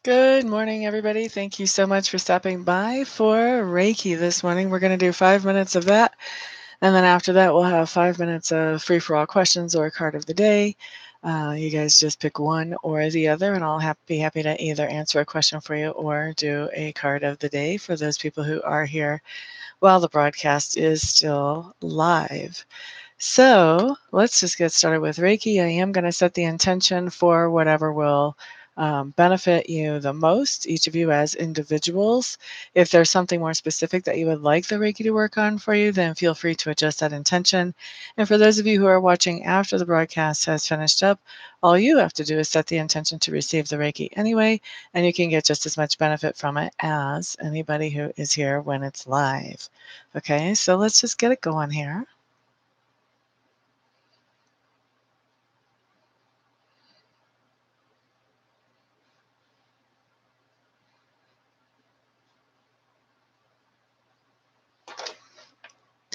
Good morning, everybody. Thank you so much for stopping by for Reiki this morning. We're going to do 5 minutes of that. And then after that, we'll have 5 minutes of free for all questions or card of the day. You guys just pick one or the other, and I'll be happy to either answer a question for you or do a card of the day for those people who are here while the broadcast is still live. So let's just get started with Reiki. I am going to set the intention for whatever will benefit you the most, each of you as individuals. If there's something more specific that you would like the Reiki to work on for you, then feel free to adjust that intention. And for those of you who are watching after the broadcast has finished up, all you have to do is set the intention to receive the Reiki anyway, and you can get just as much benefit from it as anybody who is here when it's live. Okay, so let's just get it going here.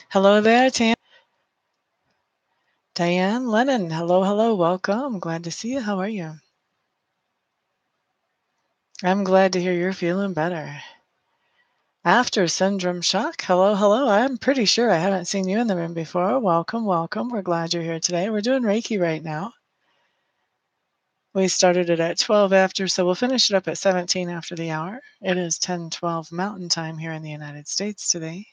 Hello there, Diane Lennon. Hello, hello, welcome. Glad to see you. How are you? I'm glad to hear you're feeling better. After syndrome shock, hello, hello. I'm pretty sure I haven't seen you in the room before. Welcome, welcome. We're glad you're here today. We're doing Reiki right now. We started it at 12 after, so we'll finish it up at 17 after the hour. It is 10:12 Mountain Time here in the United States today.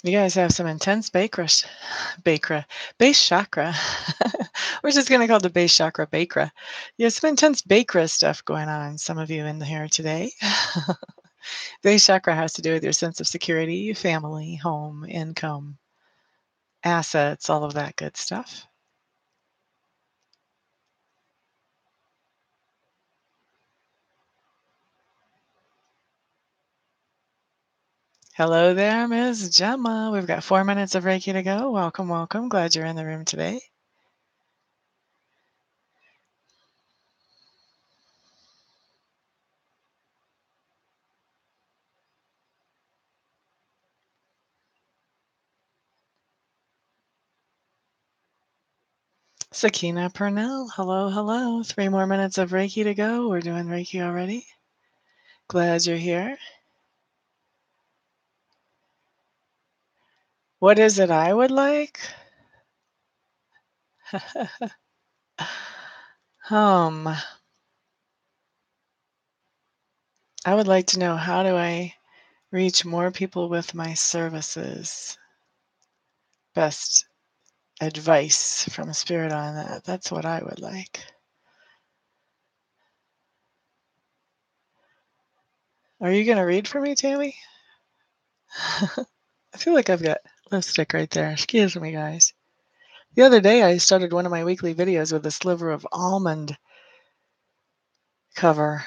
You guys have some intense base chakra. We're just going to call the base chakra bakra. You have some intense bakra stuff going on, some of you in here today. Base chakra has to do with your sense of security, family, home, income, assets, all of that good stuff. Hello there, Ms. Gemma. We've got 4 minutes of Reiki to go. Welcome, welcome. Glad you're in the room today. Sakina Purnell, hello, hello. 3 more minutes of Reiki to go. We're doing Reiki already. Glad you're here. What is it I would like? um, I would like to know, how do I reach more people with my services? Best advice from Spirit on that. That's what I would like. Are you going to read for me, Tammy? I feel like I've got lipstick right there. Excuse me, guys. The other day, I started one of my weekly videos with a sliver of almond cover.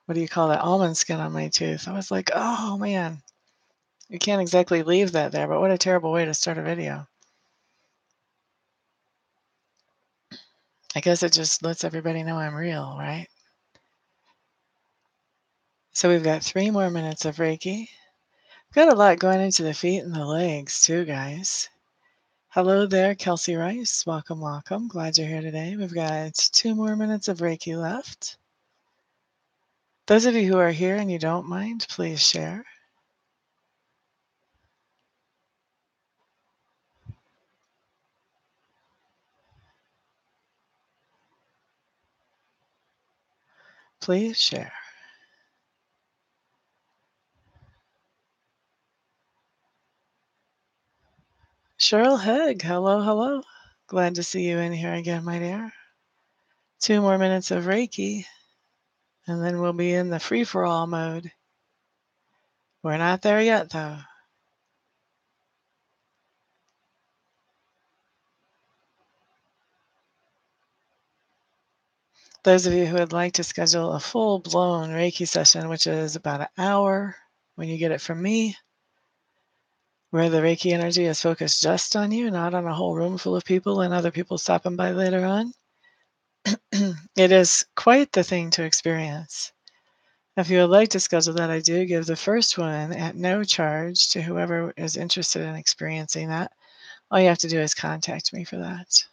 What do you call that? Almond skin on my tooth. I was like, oh man, you can't exactly leave that there, but what a terrible way to start a video. I guess it just lets everybody know I'm real, right? So we've got 3 more minutes of Reiki. We've got a lot going into the feet and the legs too, guys. Hello there, Kelsey Rice. Welcome, welcome. Glad you're here today. We've got 2 more minutes of Reiki left. Those of you who are here and you don't mind, please share. Please share. Cheryl Hegg, hello, hello. Glad to see you in here again, my dear. 2 more minutes of Reiki, and then we'll be in the free-for-all mode. We're not there yet, though. Those of you who would like to schedule a full-blown Reiki session, which is about an hour when you get it from me, where the Reiki energy is focused just on you, not on a whole room full of people and other people stopping by later on. It is quite the thing to experience. If you would like to schedule that, I do give the first one at no charge to whoever is interested in experiencing that. All you have to do is contact me for that.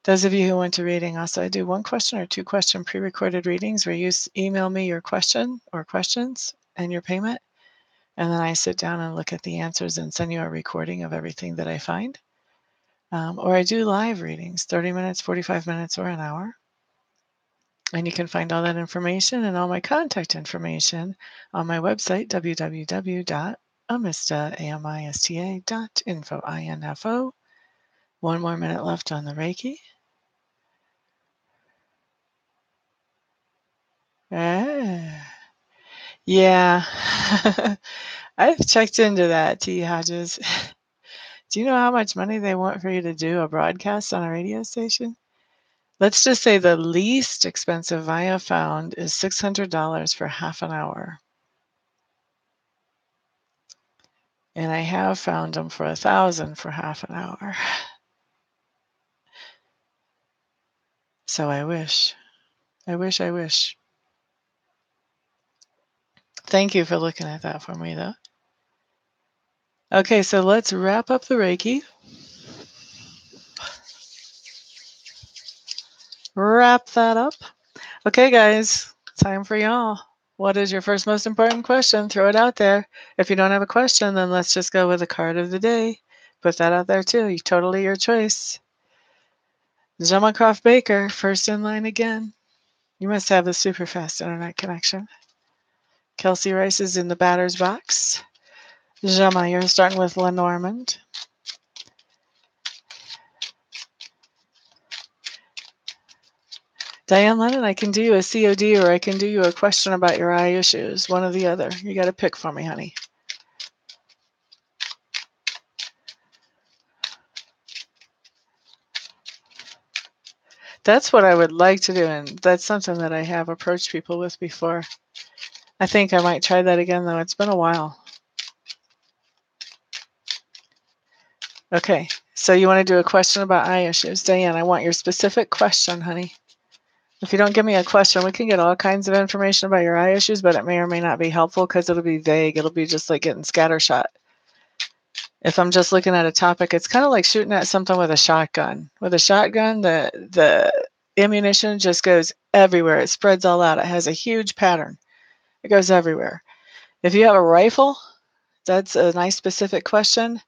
Those of you who want a reading, also, I do 1 question or 2 question pre-recorded readings where you email me your question or questions and your payment, and then I sit down and look at the answers and send you a recording of everything that I find. Or I do live readings, 30 minutes, 45 minutes, or an hour. And you can find all that information and all my contact information on my website, www.amista.info. 1 more minute left on the Reiki. Yeah. I've checked into that, T. Hodges. Do you know how much money they want for you to do a broadcast on a radio station? Let's just say the least expensive I have found is $600 for half an hour. And I have found them for $1,000 for half an hour. So I wish. I wish. Thank you for looking at that for me, though. Okay, so let's wrap up the Reiki. Wrap that up. Okay, guys, time for y'all. What is your first most important question? Throw it out there. If you don't have a question, then let's just go with the card of the day. Put that out there too. Totally your choice. Gemma Croft Baker, first in line again. You must have a super fast internet connection. Kelsey Rice is in the batter's box. Gemma, you're starting with Lenormand. Diane Lennon, I can do you a COD or I can do you a question about your eye issues. One or the other. You got to pick for me, honey. That's what I would like to do, and that's something that I have approached people with before. I think I might try that again, though. It's been a while. Okay, so you want to do a question about eye issues. Diane, I want your specific question, honey. If you don't give me a question, we can get all kinds of information about your eye issues, but it may or may not be helpful because it'll be vague. It'll be just like getting scattershot. If I'm just looking at a topic, it's kind of like shooting at something with a shotgun. With a shotgun, the ammunition just goes everywhere. It spreads all out. It has a huge pattern. It goes everywhere. If you have a rifle, that's a nice specific question.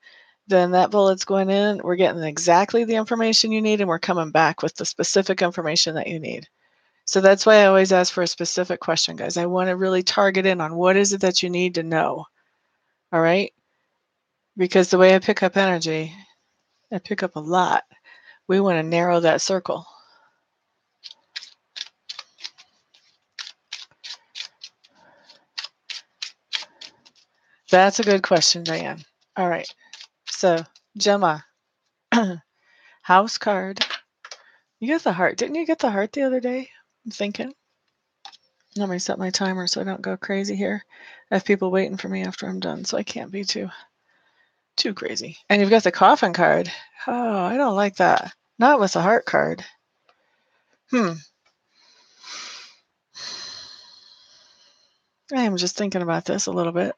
Then that bullet's going in. We're getting exactly the information you need, and we're coming back with the specific information that you need. So that's why I always ask for a specific question, guys. I want to really target in on what is it that you need to know. All right? Because the way I pick up energy, I pick up a lot. We want to narrow that circle. That's a good question, Diane. All right. So, Gemma, house card. You got the heart. Didn't you get the heart the other day? I'm thinking. Let me set my timer so I don't go crazy here. I have people waiting for me after I'm done, so I can't be too crazy. And you've got the coffin card. Oh, I don't like that. Not with the heart card. I am just thinking about this a little bit.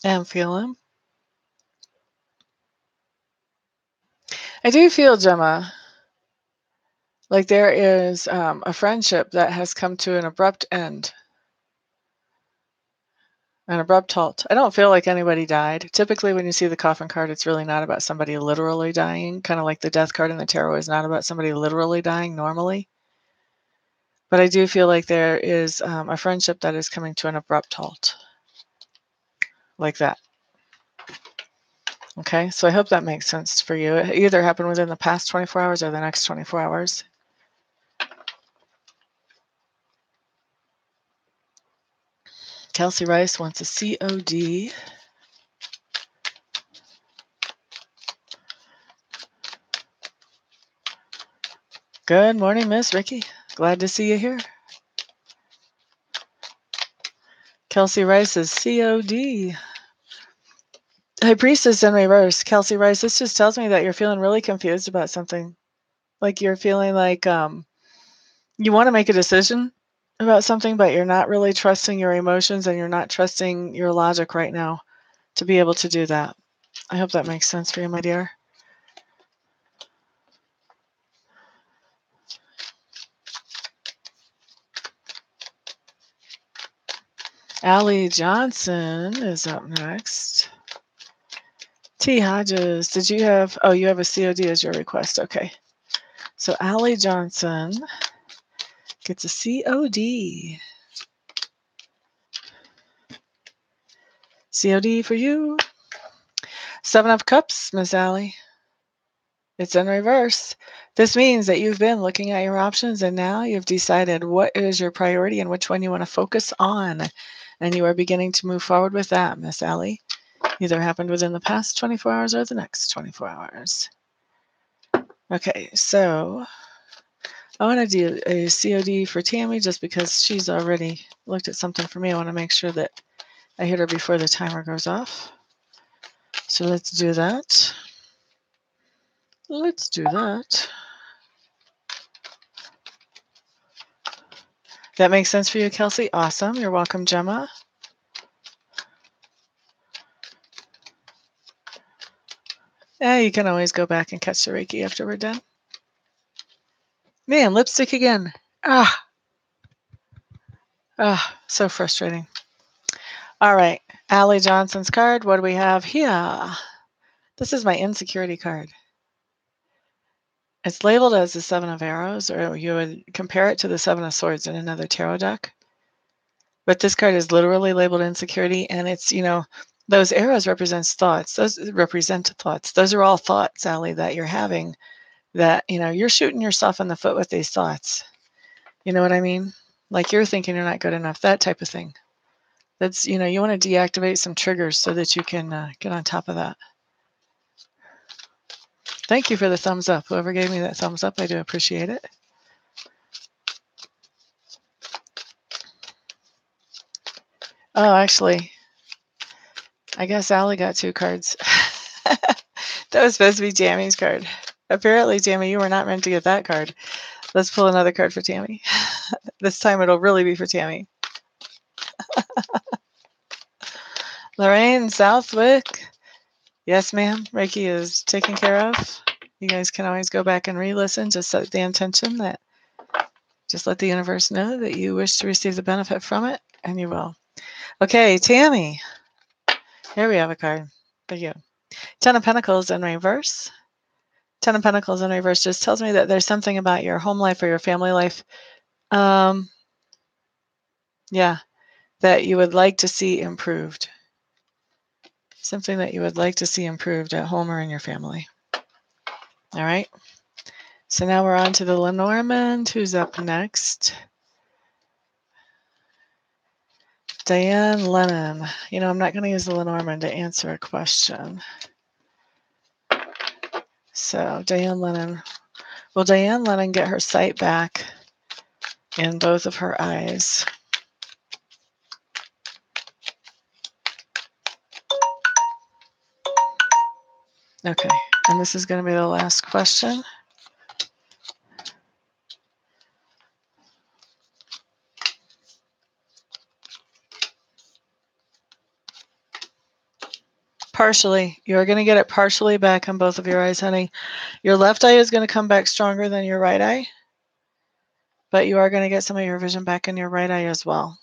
And feeling. I do feel, Gemma, like there is a friendship that has come to an abrupt end. An abrupt halt. I don't feel like anybody died. Typically, when you see the coffin card, it's really not about somebody literally dying, kind of like the death card in the tarot is not about somebody literally dying normally. But I do feel like there is a friendship that is coming to an abrupt halt. Like that. Okay, so I hope that makes sense for you. It either happened within the past 24 hours or the next 24 hours. Kelsey Rice wants a COD. Good morning, Miss Ricky. Glad to see you here. Kelsey Rice is COD. High Priestess in reverse. Kelsey Rice, this just tells me that you're feeling really confused about something. Like you're feeling like you want to make a decision about something, but you're not really trusting your emotions and you're not trusting your logic right now to be able to do that. I hope that makes sense for you, my dear. Allie Johnson is up next. T. Hodges, did you have, oh, you have a COD as your request. Okay. So Allie Johnson gets a COD. COD for you. Seven of Cups, Miss Allie. It's in reverse. This means that you've been looking at your options and now you've decided what is your priority and which one you want to focus on. And you are beginning to move forward with that, Miss Allie. Either happened within the past 24 hours or the next 24 hours. Okay, so I want to do a COD for Tammy just because she's already looked at something for me. I want to make sure that I hit her before the timer goes off. So let's do that. Let's do that. That makes sense for you, Kelsey? Awesome. You're welcome, Gemma. Yeah, you can always go back and catch the Reiki after we're done. Man, lipstick again. So frustrating. All right, Allie Johnson's card. What do we have here? This is my insecurity card. It's labeled as the Seven of Arrows, or you would compare it to the Seven of Swords in another tarot deck. But this card is literally labeled insecurity, and it's, those arrows represents thoughts. Those represent thoughts. Those are all thoughts, Allie, that you're having that, you're shooting yourself in the foot with these thoughts. You know what I mean? Like you're thinking you're not good enough, that type of thing. That's, you want to deactivate some triggers so that you can get on top of that. Thank you for the thumbs up. Whoever gave me that thumbs up, I do appreciate it. Oh, actually, I guess Allie got two cards. That was supposed to be Tammy's card. Apparently, Tammy, you were not meant to get that card. Let's pull another card for Tammy. This time it'll really be for Tammy. Lorraine Southwick. Yes, ma'am. Reiki is taken care of. You guys can always go back and re-listen. Just set the intention that, just let the universe know that you wish to receive the benefit from it, and you will. Okay, Tammy. Here we have a card for you. Ten of Pentacles in reverse. Ten of Pentacles in reverse just tells me that there's something about your home life or your family life, that you would like to see improved. Something that you would like to see improved at home or in your family. All right. So now we're on to the Lenormand. Who's up next? Diane Lennon. I'm not going to use the Lenormand to answer a question. So Diane Lennon. Will Diane Lennon get her sight back in both of her eyes? Okay. And this is going to be the last question. Partially. You're going to get it partially back on both of your eyes, honey. Your left eye is going to come back stronger than your right eye, but you are going to get some of your vision back in your right eye as well.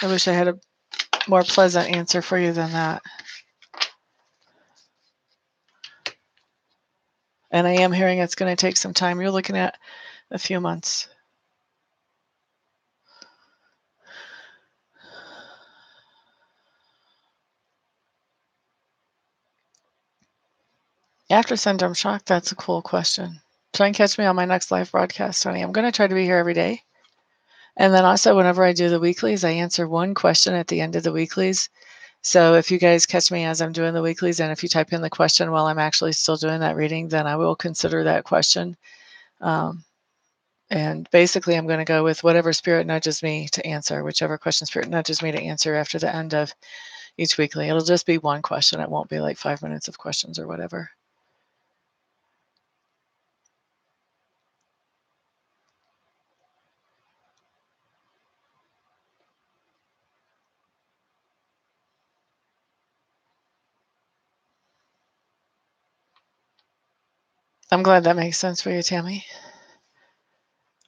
I wish I had a more pleasant answer for you than that. And I am hearing it's going to take some time. You're looking at a few months. After syndrome shock, that's a cool question. Try and catch me on my next live broadcast, honey. I'm going to try to be here every day. And then also, whenever I do the weeklies, I answer one question at the end of the weeklies. So if you guys catch me as I'm doing the weeklies, and if you type in the question while I'm actually still doing that reading, then I will consider that question. And basically, I'm going to go with whatever spirit nudges me to answer, whichever question spirit nudges me to answer after the end of each weekly. It'll just be one question. It won't be like 5 minutes of questions or whatever. I'm glad that makes sense for you, Tammy.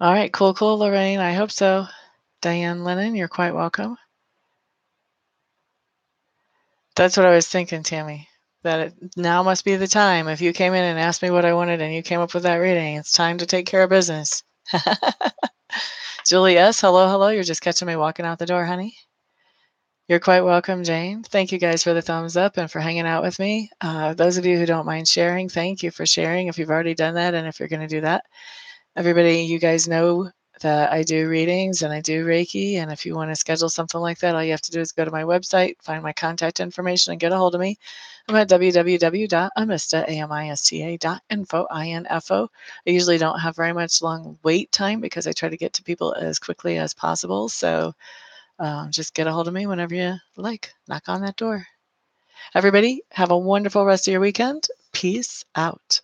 All right, cool, Lorraine. I hope so. Diane Lennon, you're quite welcome. That's what I was thinking, Tammy. That now must be the time. If you came in and asked me what I wanted and you came up with that reading, it's time to take care of business. Julie S., hello. You're just catching me walking out the door, honey. You're quite welcome, Jane. Thank you guys for the thumbs up and for hanging out with me. Those of you who don't mind sharing, thank you for sharing if you've already done that and if you're going to do that. Everybody, you guys know that I do readings and I do Reiki. And if you want to schedule something like that, all you have to do is go to my website, find my contact information, and get a hold of me. I'm at www.amista.info. I usually don't have very much long wait time because I try to get to people as quickly as possible. So just get a hold of me whenever you like. Knock on that door. Everybody, have a wonderful rest of your weekend. Peace out.